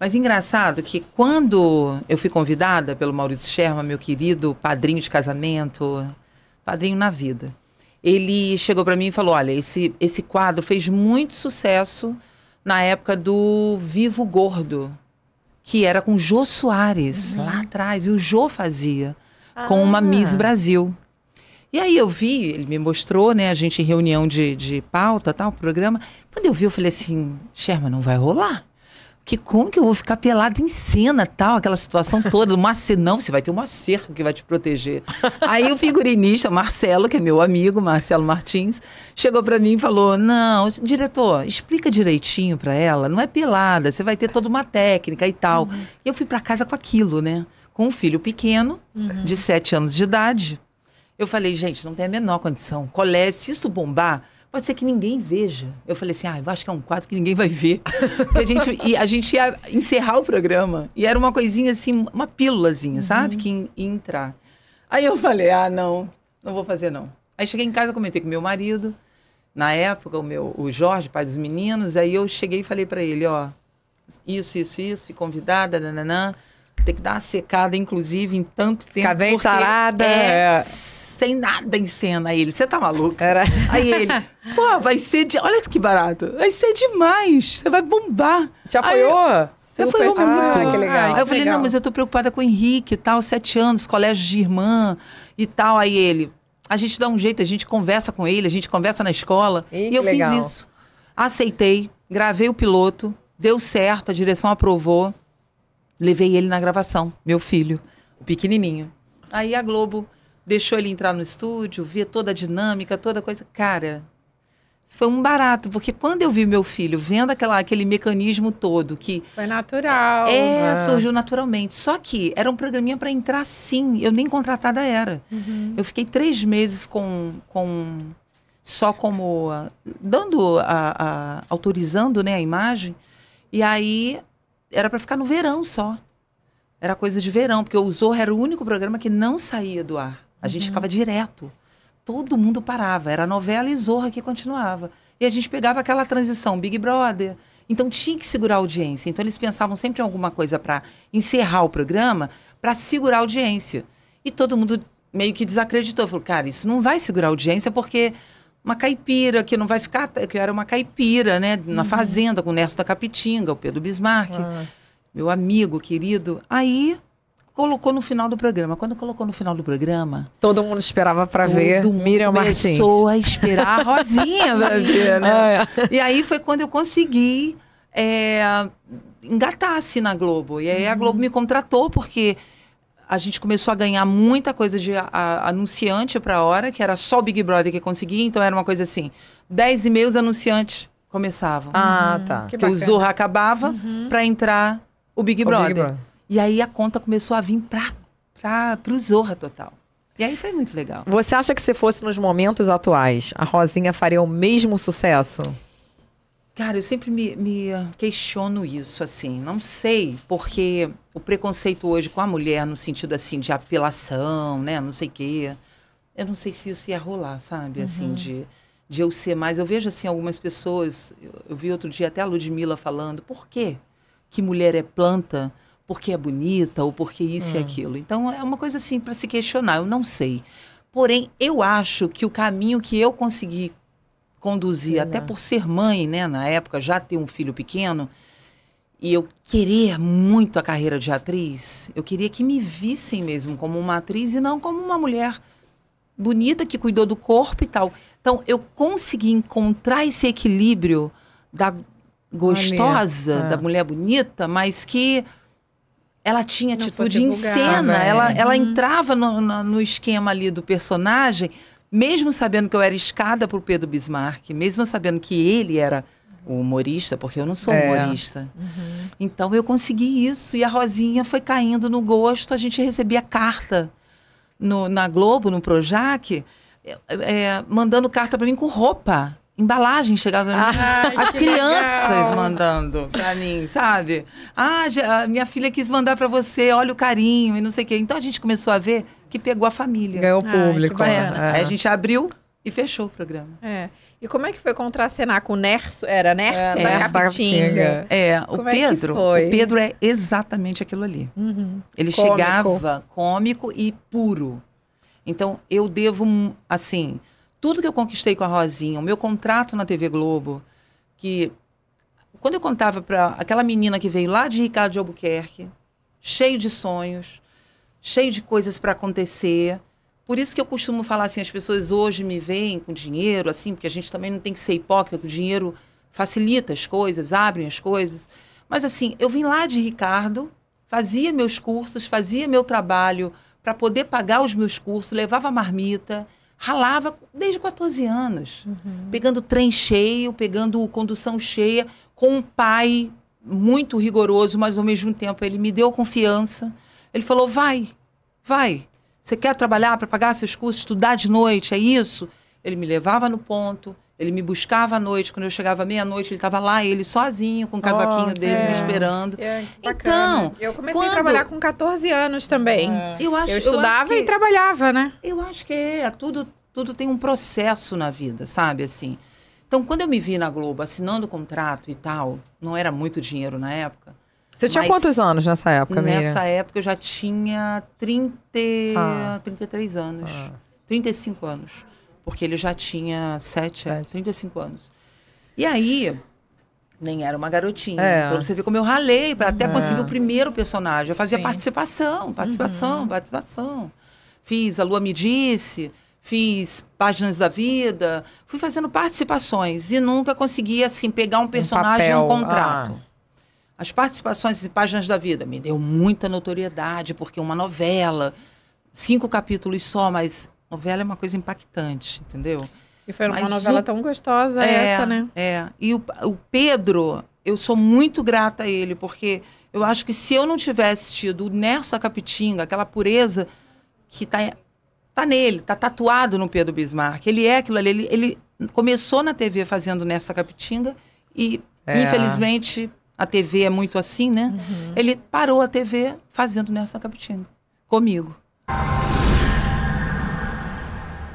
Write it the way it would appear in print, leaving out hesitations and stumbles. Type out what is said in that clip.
Mas engraçado que quando eu fui convidada pelo Maurício Sherman, meu querido padrinho de casamento, padrinho na vida, ele chegou para mim e falou, olha, esse quadro fez muito sucesso na época do Vivo Gordo, que era com Jô Soares, lá atrás, e o Jô fazia com uma Miss Brasil. E aí eu vi, ele me mostrou, né, a gente em reunião de pauta, tal, programa. Quando eu vi, eu falei assim, Sherman, não vai rolar. Como que eu vou ficar pelada em cena, tal, aquela situação toda, não, você vai ter uma cerca que vai te proteger. Aí o figurinista, Marcelo, que é meu amigo, Marcelo Martins, chegou pra mim e falou, não, diretor, explica direitinho pra ela, não é pelada, você vai ter toda uma técnica e tal. E eu fui pra casa com aquilo, né, com um filho pequeno, de 7 anos de idade. Eu falei, gente, não tem a menor condição, colégio, se isso bombar, pode ser que ninguém veja. Eu falei assim, eu acho que é um quadro que ninguém vai ver. Porque a gente ia encerrar o programa. E era uma coisinha assim, uma pílulazinha, sabe? Que ia entrar. Aí eu falei, não vou fazer não. Aí cheguei em casa, comentei com meu marido. Na época, o Jorge, pai dos meninos. Aí eu cheguei e falei pra ele, isso, e convidada, nananã. Tem que dar uma secada, inclusive, em tanto tempo. Ficar bem sarada. Sem nada em cena. Aí ele, você tá maluco? Aí ele, vai ser... Olha que barato. Vai ser demais. Você vai bombar. Te apoiou? Você apoiou muito. Que legal. Aí eu falei, não, mas eu tô preocupada com o Henrique e tal, 7 anos, colégio de irmã e tal. Aí ele, a gente dá um jeito, a gente conversa com ele, a gente conversa na escola. E eu fiz isso. Aceitei, gravei o piloto, deu certo, a direção aprovou. Levei ele na gravação, meu filho, o pequenininho. Aí a Globo deixou ele entrar no estúdio, ver toda a dinâmica, toda coisa. Cara, foi um barato, porque quando eu vi meu filho vendo aquele mecanismo todo que... Foi natural. Surgiu naturalmente. Só que era um programinha para entrar sim, eu nem contratada era. Eu fiquei 3 meses só como... autorizando, né, a imagem. E aí... Era para ficar no verão só. Era coisa de verão, porque o Zorra era o único programa que não saía do ar. A gente ficava direto. Todo mundo parava. Era a novela e Zorra que continuava. E a gente pegava aquela transição, Big Brother. Então tinha que segurar a audiência. Então eles pensavam sempre em alguma coisa para encerrar o programa, para segurar a audiência. E todo mundo meio que desacreditou. Falou, cara, isso não vai segurar a audiência porque... Uma caipira, que não vai ficar... Que eu era uma caipira, né? Na fazenda, com o Nerso da Capitinga, o Pedro Bismarck. Meu amigo, querido. Aí, colocou no final do programa. Quando colocou no final do programa... Todo mundo esperava para ver Miriam Martins. Começou a esperar a Rosinha para ver, né? E aí foi quando eu consegui engatar assim na Globo. E aí a Globo me contratou, porque... A gente começou a ganhar muita coisa de anunciante para a hora, que era só o Big Brother que conseguia. Então, era uma coisa assim, 10 e meia os anunciantes começavam. Tá. Porque o Zorra acabava para entrar o Big Brother. E aí a conta começou a vir para o Zorra total. E aí foi muito legal. Você acha que se fosse nos momentos atuais, a Rosinha faria o mesmo sucesso? Cara, eu sempre me questiono isso, assim. Não sei, porque o preconceito hoje com a mulher, no sentido, assim, de apelação, né? Não sei o quê. Eu não sei se isso ia rolar, sabe? Assim, de eu ser mais... Eu vejo, assim, algumas pessoas... Eu vi outro dia até a Ludmilla falando, por quê que mulher é planta? Porque é bonita? Ou porque isso e aquilo? Então, é uma coisa, assim, para se questionar. Eu não sei. Porém, eu acho que o caminho que eu consegui conduzir, até por ser mãe, né, na época, já ter um filho pequeno, e eu querer muito a carreira de atriz, eu queria que me vissem mesmo como uma atriz e não como uma mulher bonita que cuidou do corpo e tal. Então, eu consegui encontrar esse equilíbrio da gostosa, da mulher bonita, mas que ela tinha atitude em cena, ela entrava no esquema ali do personagem, mesmo sabendo que eu era escada para o Pedro Bismarck, mesmo sabendo que ele era o humorista, porque eu não sou humorista. Então, eu consegui isso. E a Rosinha foi caindo no gosto. A gente recebia carta na Globo, no Projac, mandando carta para mim com roupa. Embalagem chegava pra mim. As crianças mandando para mim, sabe? Minha filha quis mandar para você, olha o carinho e não sei o quê. Então, a gente começou a ver que pegou a família. Ganhou o público. Aí a gente abriu E fechou o programa. E como é que foi contracenar com o Nerso? Era Nerso da Nerso da Capitinga. O Pedro é exatamente aquilo ali. Ele Cômico. chegava cômico e puro. Então, eu devo, assim, tudo que eu conquistei com a Rosinha, o meu contrato na TV Globo, que quando eu contava para aquela menina que veio lá de Ricardo de Albuquerque, cheio de sonhos, cheio de coisas para acontecer. Por isso que eu costumo falar assim, as pessoas hoje me veem com dinheiro, assim, porque a gente também não tem que ser hipócrita, que o dinheiro facilita as coisas, abre as coisas. Mas assim, eu vim lá de Ricardo, fazia meus cursos, fazia meu trabalho para poder pagar os meus cursos, levava marmita, ralava desde 14 anos, pegando trem cheio, pegando condução cheia, com um pai muito rigoroso, mas ao mesmo tempo ele me deu confiança. Ele falou, vai. Você quer trabalhar para pagar seus cursos, estudar de noite, é isso? Ele me levava no ponto, ele me buscava à noite. Quando eu chegava meia-noite, ele estava lá, ele sozinho, com o casaquinho dele, me esperando. Então, eu comecei a trabalhar com 14 anos também. Eu estudava e trabalhava, né? Eu acho que tudo tem um processo na vida, sabe, assim. Então, quando eu me vi na Globo assinando o contrato e tal, não era muito dinheiro na época. Você tinha quantos anos nessa época, Miriam? Nessa época eu já tinha 33 anos. 35 anos. Porque ele já tinha 35 anos. E aí, nem era uma garotinha. Então você vê como eu ralei para até conseguir o primeiro personagem. Eu fazia participação. Fiz A Lua Me Disse, fiz Páginas da Vida, fui fazendo participações e nunca consegui, assim, pegar um personagem e um contrato. As participações em Páginas da Vida me deu muita notoriedade, porque uma novela, 5 capítulos só, mas novela é uma coisa impactante, entendeu? E foi uma novela tão gostosa essa, né? E o Pedro, eu sou muito grata a ele, porque eu acho que se eu não tivesse tido o Nerso Capitinga, aquela pureza que tá nele, tá tatuado no Pedro Bismarck, ele é aquilo ali, ele começou na TV fazendo Nerso Capitinga e, infelizmente... A TV é muito assim, né? Ele parou a TV fazendo Nerso Capitinga, comigo.